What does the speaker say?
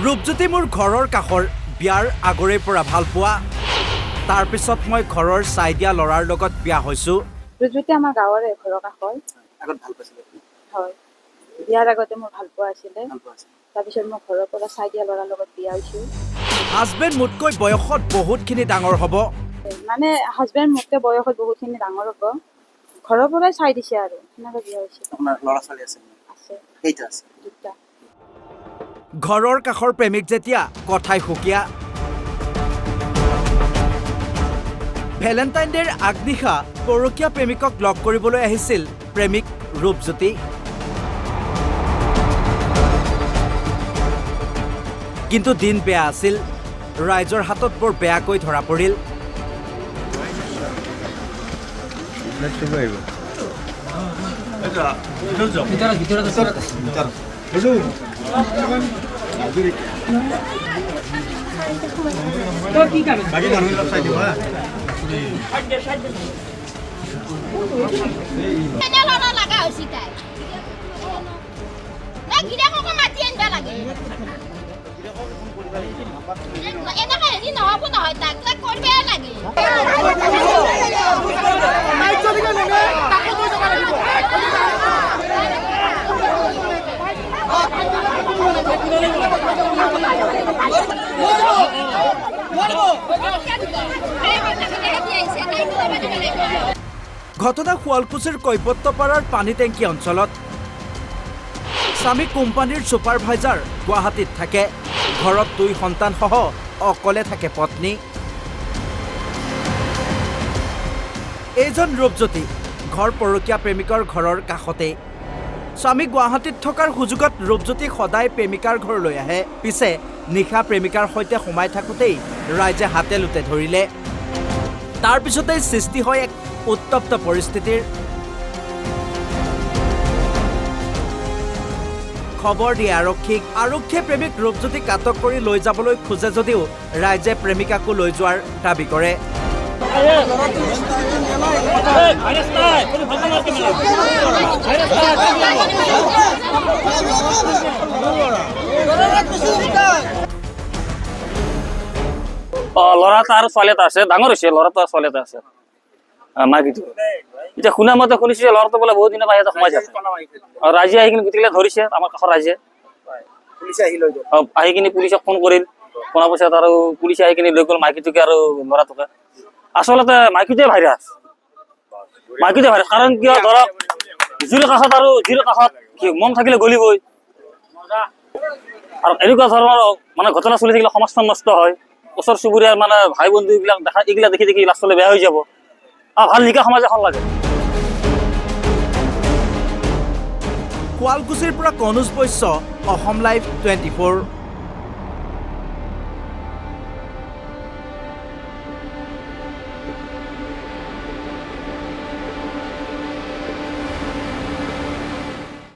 ৰূপজ্যোতি মোৰ ঘৰৰ কাষৰ বিয়াৰ আগৰে পৰা ভাল পোৱা তাৰ পিছত মই ঘৰৰ চাই দিয়া ল'ৰাৰ লগত বিয়া হৈছো ৰূপজ্যোতি আমাৰ গাঁৱৰে ঘৰৰ কাষৰ আগত ভাল পাইছিলে হয় বিয়াৰ আগতে মোৰ ভাল পোৱা আছিলে তাৰপিছত মই ঘৰৰ পৰা চাই দিয়া ল'ৰাৰ লগত বিয়া হৈছো হাজবেণ্ড মোতকৈ বয়সত বহুতখিনি ডাঙৰ হ'ব মানে হাজবেণ্ড মোতকৈ বয়সত বহুতখিনি ডাঙৰ হ'ব ঘৰৰ পৰাই চাই দিছে আৰু সেনেকৈ বিয়া হৈছে আপোনাৰ ল'ৰা ছোৱালী আছে আছে কেইটা আছে দুটা ঘৰৰ কাষৰ প্ৰেমিক যেতিয়া কথাই সুকীয়া ভেলেণ্টাইন ডেৰ আগনিশা পৰকীয়া প্ৰেমিকক লগ কৰিবলৈ আহিছিল প্ৰেমিক ৰূপজ্যোতি কিন্তু দিন বেয়া আছিল ৰাইজৰ হাতত বৰ বেয়াকৈ ধৰা পৰিল ঘটনা শুৱালকুছিৰ কৈপত্তপাৰাৰ পানী টেংকি অঞ্চলত স্বামী কোম্পানীৰ ছুপাৰভাইজাৰ গুৱাহাটীত থাকে ঘৰত 2 সন্তানসহ অকলে থাকে পত্নী এইজন ৰূপজ্যোতি ঘৰ পৰকীয়া প্ৰেমিকৰ ঘৰৰ কাষতে স্বামী গুৱাহাটীত থকাৰ সুযোগত ৰূপজ্যোতি সদায় প্ৰেমিকাৰ ঘৰলৈ আহে পিছে নিশা প্ৰেমিকাৰ সৈতে সোমাই থাকোঁতেই ৰাইজে হাতে লোটে ধৰিলে তাৰ পিছতেই সৃষ্টি হয় এক উত্তপ্ত পৰিস্থিতিৰ খবৰ দিয়ে আৰক্ষীয়ে প্ৰেমিক ৰূপজ্যোতিক আটক কৰি লৈ যাবলৈ খোজে যদিও ৰাইজে প্ৰেমিকাকো লৈ যোৱাৰ দাবী কৰে ল'ৰা আৰু ছোৱালী এটা আছে ডাঙৰ হৈছে ল'ৰাটো আৰু ছোৱালী এটা আছে মাইকীটো এতিয়া শুনা মতে শুনিছো যে ল'ৰাটো বোলে বহুত দিনৰ পৰা ইয়াতে সোমাই আছে আৰু ৰাইজে আহি কিনে গোটেইবিলাক ধৰিছে আমাৰ কাষৰ ৰাইজে আহি কিনে পুলিচক ফোন কৰিল শুনাৰ পিছত আৰু পুলিচে আহি কিনে লৈ গ'ল মাইকীটোকে আৰু ল'ৰাটোকে আচলতে মাইকীটোৱে ভাইৰাছ কাৰণ কিয় ধৰক জুইৰ কাষত মন থাকিলে গলিবই আৰু এনেকুৱা ধৰণৰ মানে ঘটনা চলি থাকিলে সমাজখন নষ্ট হয় ওচৰ চুবুৰীয়াৰ মানে ভাই বন্ধু এইবিলাক এইগিলা দেখি লাষ্টলৈ বেয়া হৈ যাব ভাল নিকা সমাজ এখন লাগে শুৱালকুছিৰ পৰা কনুজ বৈশ্য অসম লাইভ 24